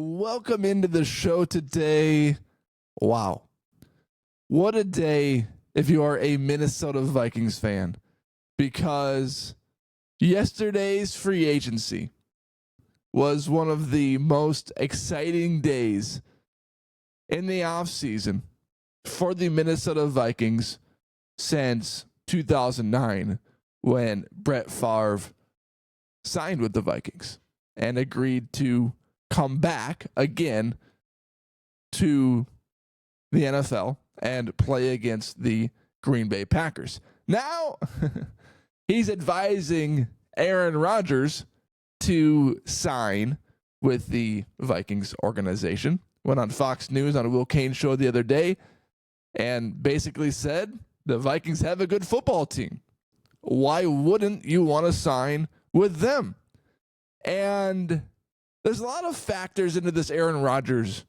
Welcome into the show today. Wow. What a day if you are a Minnesota Vikings fan, because yesterday's free agency was one of the most exciting days in the offseason for the Minnesota Vikings since 2009, when Brett Favre signed with the Vikings and agreed to come back again to the NFL and play against the Green Bay Packers. Now, he's advising Aaron Rodgers to sign with the Vikings organization. Went on Fox News on a Will Cain show the other day and basically said the Vikings have a good football team. Why wouldn't you want to sign with them? And there's a lot of factors into this Aaron Rodgers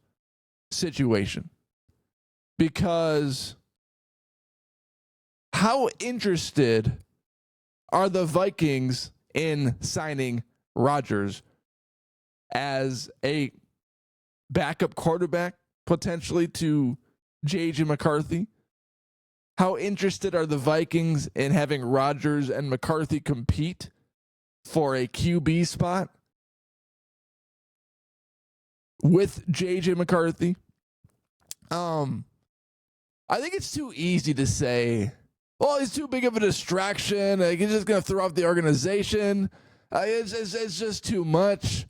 situation, because how interested are the Vikings in signing Rodgers as a backup quarterback potentially to JJ McCarthy? How interested are the Vikings in having Rodgers and McCarthy compete for a QB spot with JJ McCarthy? I think it's too easy to say, well, he's too big of a distraction. He's just going to throw off the organization. It's just too much.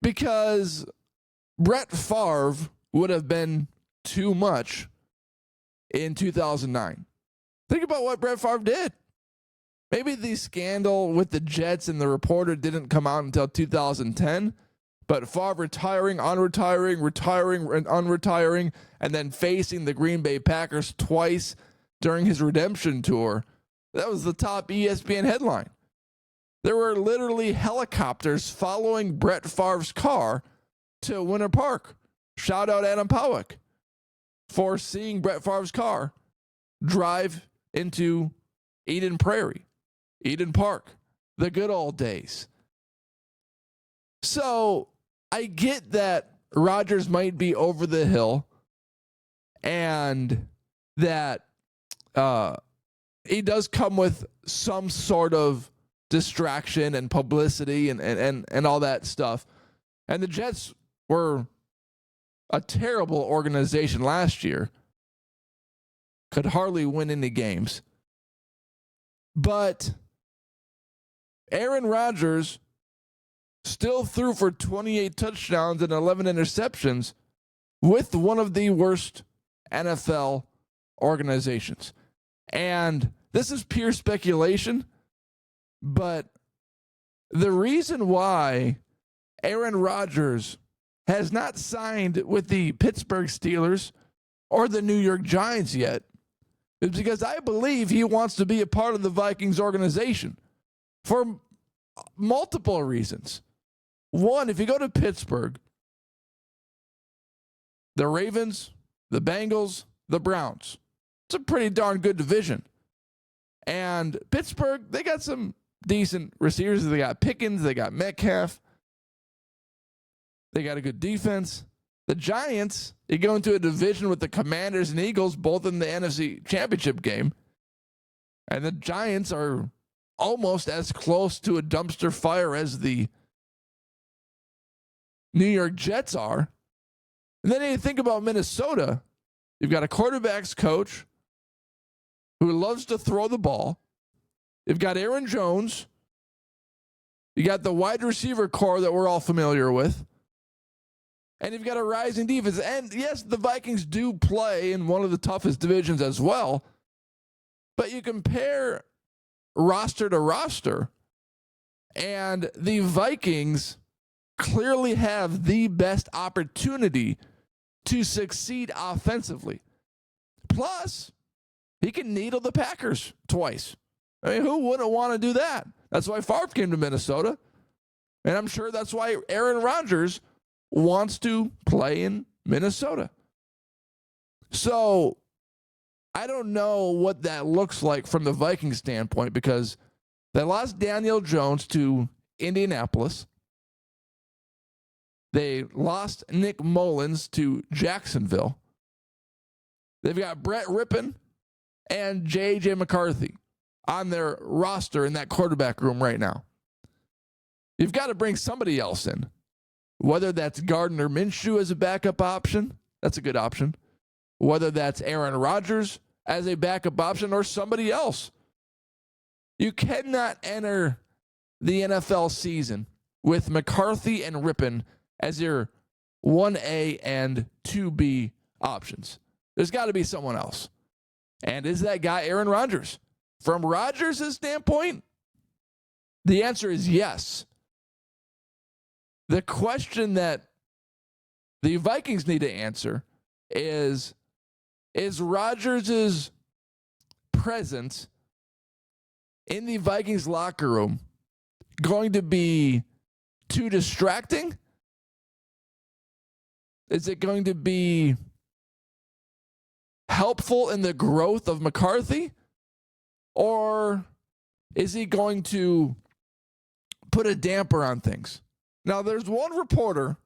Because Brett Favre would have been too much in 2009. Think about what Brett Favre did. Maybe the scandal with the Jets and the reporter didn't come out until 2010. But Favre retiring, unretiring, retiring, and unretiring, and then facing the Green Bay Packers twice during his redemption tour, that was the top ESPN headline. There were literally helicopters following Brett Favre's car to Winter Park. Shout out Adam Powick for seeing Brett Favre's car drive into Eden Prairie, Eden Park, the good old days. So I get that Rodgers might be over the hill and that he does come with some sort of distraction and publicity and all that stuff. And the Jets were a terrible organization last year. Could hardly win any games. But Aaron Rodgers still threw for 28 touchdowns and 11 interceptions with one of the worst NFL organizations. And this is pure speculation, but the reason why Aaron Rodgers has not signed with the Pittsburgh Steelers or the New York Giants yet is because I believe he wants to be a part of the Vikings organization for multiple reasons. One, if you go to Pittsburgh, the Ravens, the Bengals, the Browns, it's a pretty darn good division. And Pittsburgh, they got some decent receivers. They got Pickens, they got Metcalf. They got a good defense. The Giants, you go into a division with the Commanders and Eagles, both in the NFC Championship game. And the Giants are almost as close to a dumpster fire as the New York Jets are. And then you think about Minnesota, you've got a quarterback's coach who loves to throw the ball. You've got Aaron Jones. You got the wide receiver core that we're all familiar with. And you've got a rising defense. And yes, the Vikings do play in one of the toughest divisions as well. But you compare roster to roster, and the Vikings clearly have the best opportunity to succeed offensively. Plus, he can needle the Packers twice. I mean, who wouldn't want to do that? That's why Favre came to Minnesota. And I'm sure that's why Aaron Rodgers wants to play in Minnesota. So I don't know what that looks like from the Vikings standpoint, because they lost Daniel Jones to Indianapolis. They lost Nick Mullins to Jacksonville. They've got Brett Rippon and JJ McCarthy on their roster in that quarterback room right now. You've got to bring somebody else in, whether that's Gardner Minshew as a backup option. That's a good option. Whether that's Aaron Rodgers as a backup option or somebody else. You cannot enter the NFL season with McCarthy and Rippon as your 1A and 2B options. There's got to be someone else. And is that guy Aaron Rodgers? From Rodgers' standpoint, the answer is yes. The question that the Vikings need to answer is Rodgers' presence in the Vikings locker room going to be too distracting? Is it going to be helpful in the growth of McCarthy? Or is he going to put a damper on things? Now, there's one reporter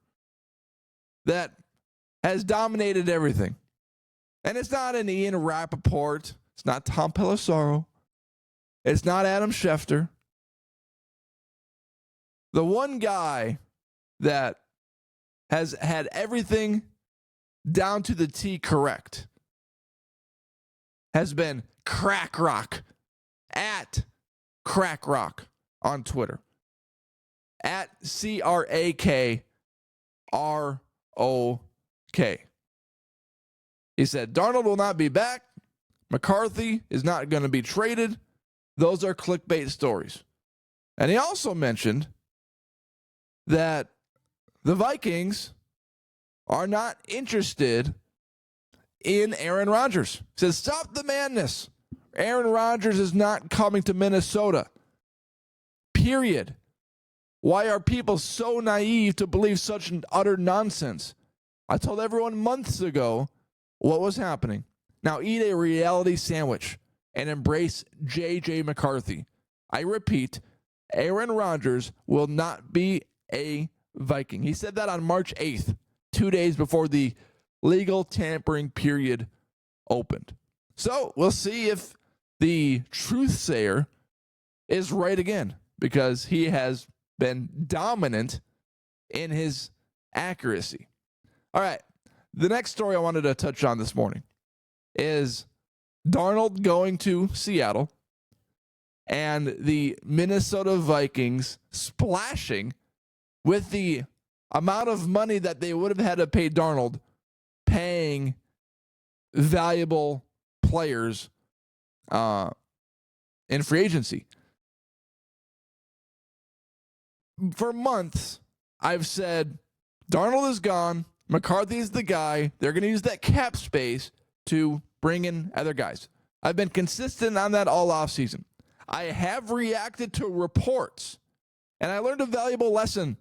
that has dominated everything. And it's not an Ian Rappaport. It's not Tom Pelissaro. It's not Adam Schefter. The one guy that has had everything down to the T correct has been Crack Rock, at Crack Rock on Twitter, at CRAKROK. He said, Darnold will not be back. McCarthy is not going to be traded. Those are clickbait stories. And he also mentioned that the Vikings are not interested in Aaron Rodgers. He says, stop the madness. Aaron Rodgers is not coming to Minnesota. Period. Why are people so naive to believe such an utter nonsense? I told everyone months ago what was happening. Now eat a reality sandwich and embrace JJ McCarthy. I repeat, Aaron Rodgers will not be a Viking. He said that on March 8th, 2 days before the legal tampering period opened. So we'll see if the truthsayer is right again, because he has been dominant in his accuracy. All right. The next story I wanted to touch on this morning is Darnold going to Seattle and the Minnesota Vikings splashing with the amount of money that they would have had to pay Darnold, paying valuable players in free agency. For months, I've said Darnold is gone. McCarthy is the guy. They're going to use that cap space to bring in other guys. I've been consistent on that all offseason. I have reacted to reports, and I learned a valuable lesson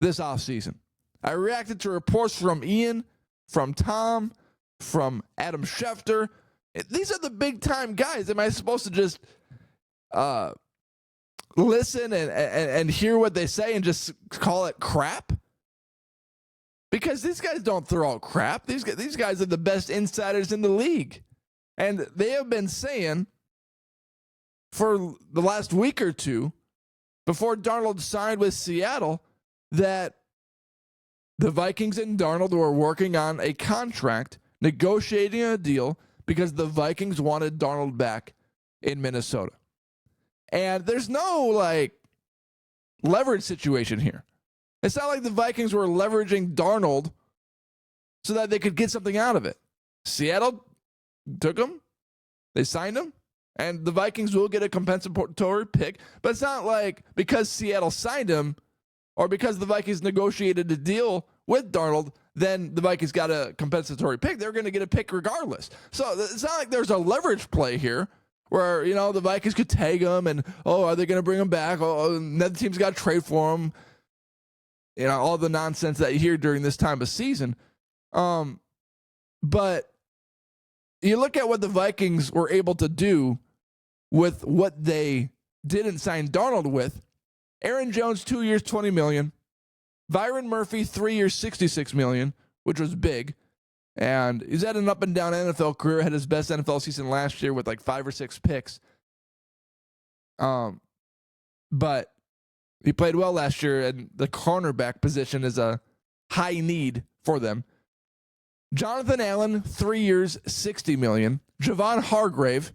this offseason. I reacted to reports from Ian, from Tom, from Adam Schefter. These are the big-time guys. Am I supposed to just listen and hear what they say and just call it crap? Because these guys don't throw out crap. These guys are the best insiders in the league. And they have been saying for the last week or two, before Darnold signed with Seattle, that the Vikings and Darnold were working on a contract, negotiating a deal, because the Vikings wanted Darnold back in Minnesota. And there's no, leverage situation here. It's not like the Vikings were leveraging Darnold so that they could get something out of it. Seattle took him, they signed him, and the Vikings will get a compensatory pick. But it's not like because Seattle signed him or because the Vikings negotiated a deal with Darnold, then the Vikings got a compensatory pick. They're going to get a pick regardless. So it's not like there's a leverage play here where, the Vikings could tag him and, are they going to bring him back? Another team's got to trade for him. All the nonsense that you hear during this time of season. But you look at what the Vikings were able to do with what they didn't sign Darnold with. Aaron Jones, 2 years, $20 million. Byron Murphy, 3 years, $66 million, which was big. And he's had an up and down NFL career. Had his best NFL season last year with like 5 or 6 picks. But he played well last year, and the cornerback position is a high need for them. Jonathan Allen, 3 years, $60 million. Javon Hargrave,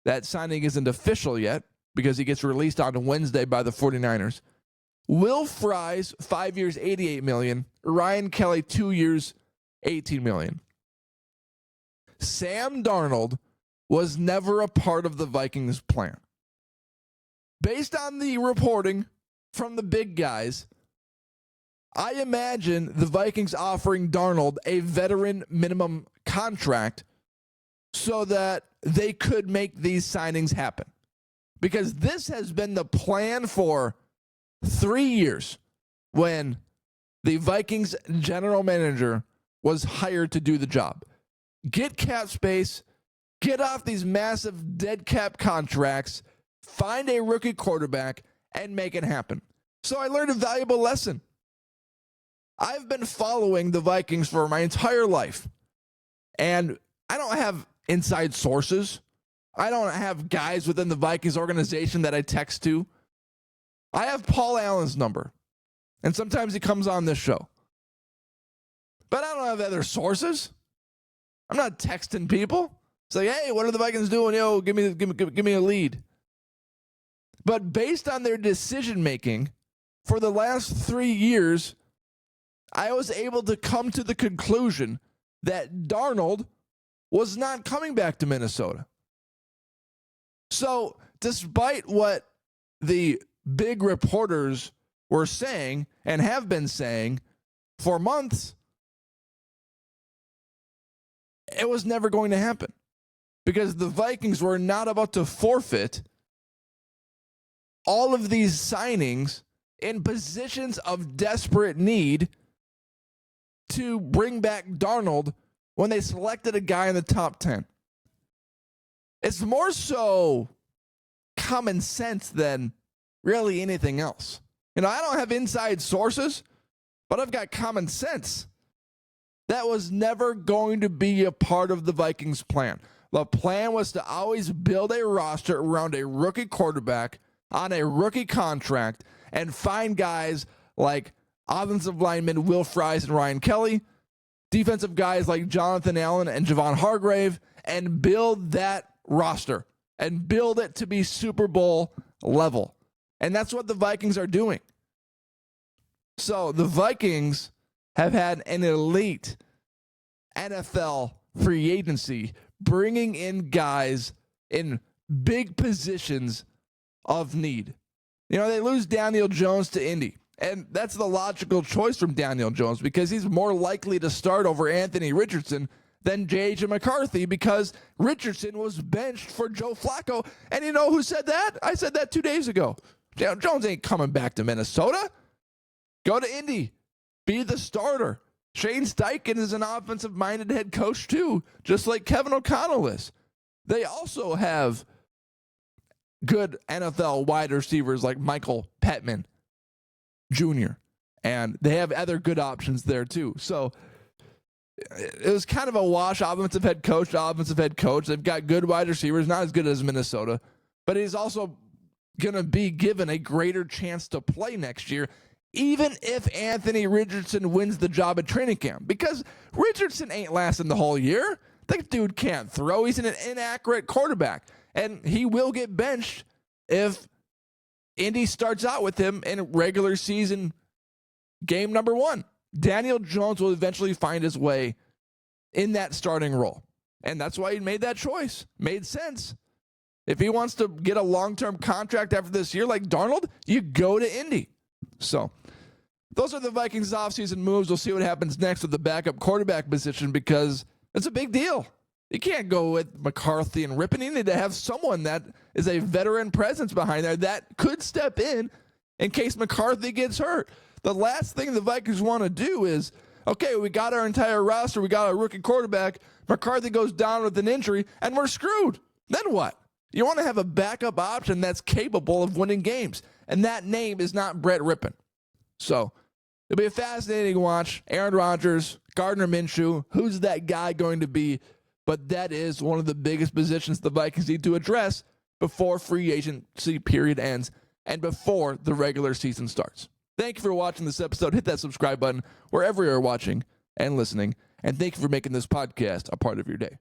that signing isn't official yet because he gets released on Wednesday by the 49ers. Will Fries, 5 years, $88 million. Ryan Kelly, 2 years, $18 million. Sam Darnold was never a part of the Vikings' plan. Based on the reporting from the big guys, I imagine the Vikings offering Darnold a veteran minimum contract so that they could make these signings happen. Because this has been the plan for 3 years when the Vikings general manager was hired to do the job. Get cap space, get off these massive dead cap contracts, find a rookie quarterback, and make it happen. So I learned a valuable lesson. I've been following the Vikings for my entire life, and I don't have inside sources. I don't have guys within the Vikings organization that I text to. I have Paul Allen's number, and sometimes he comes on this show. But I don't have other sources. I'm not texting people. It's like, hey, what are the Vikings doing? Yo, give me a lead. But based on their decision making for the last 3 years, I was able to come to the conclusion that Darnold was not coming back to Minnesota. So, despite what the big reporters were saying and have been saying for months, it was never going to happen because the Vikings were not about to forfeit all of these signings in positions of desperate need to bring back Darnold when they selected a guy in the top 10. It's more so common sense than really anything else. You know, I don't have inside sources, but I've got common sense. That was never going to be a part of the Vikings' plan. The plan was to always build a roster around a rookie quarterback on a rookie contract and find guys like offensive linemen Will Fries and Ryan Kelly, defensive guys like Jonathan Allen and Javon Hargrave, and build that roster and build it to be Super Bowl level. And that's what the Vikings are doing. So the Vikings have had an elite NFL free agency, bringing in guys in big positions of need. You know, they lose Daniel Jones to Indy, and that's the logical choice from Daniel Jones because he's more likely to start over Anthony Richardson than JJ McCarthy because Richardson was benched for Joe Flacco. And you know who said that? I said that 2 days ago. Jones ain't coming back to Minnesota. Go to Indy. Be the starter. Shane Steichen is an offensive-minded head coach too, just like Kevin O'Connell is. They also have good NFL wide receivers like Michael Pittman Jr., and they have other good options there too. So it was kind of a wash, offensive head coach to offensive head coach. They've got good wide receivers, not as good as Minnesota, but he's also going to be given a greater chance to play next year, even if Anthony Richardson wins the job at training camp, because Richardson ain't lasting the whole year. That dude can't throw. He's an inaccurate quarterback, and he will get benched if Indy starts out with him in regular season game number 1. Daniel Jones will eventually find his way in that starting role, and that's why he made that choice. Made sense. If he wants to get a long-term contract after this year like Darnold, you go to Indy. So those are the Vikings' offseason moves. We'll see what happens next with the backup quarterback position because it's a big deal. You can't go with McCarthy and Rippon. You need to have someone that is a veteran presence behind there that could step in case McCarthy gets hurt. The last thing the Vikings want to do is, okay, we got our entire roster. We got a rookie quarterback. McCarthy goes down with an injury, and we're screwed. Then what? You want to have a backup option that's capable of winning games, and that name is not Brett Rippon. So it'll be a fascinating watch. Aaron Rodgers, Gardner Minshew, who's that guy going to be? But that is one of the biggest positions the Vikings need to address before free agency period ends and before the regular season starts. Thank you for watching this episode. Hit that subscribe button wherever you're watching and listening. And thank you for making this podcast a part of your day.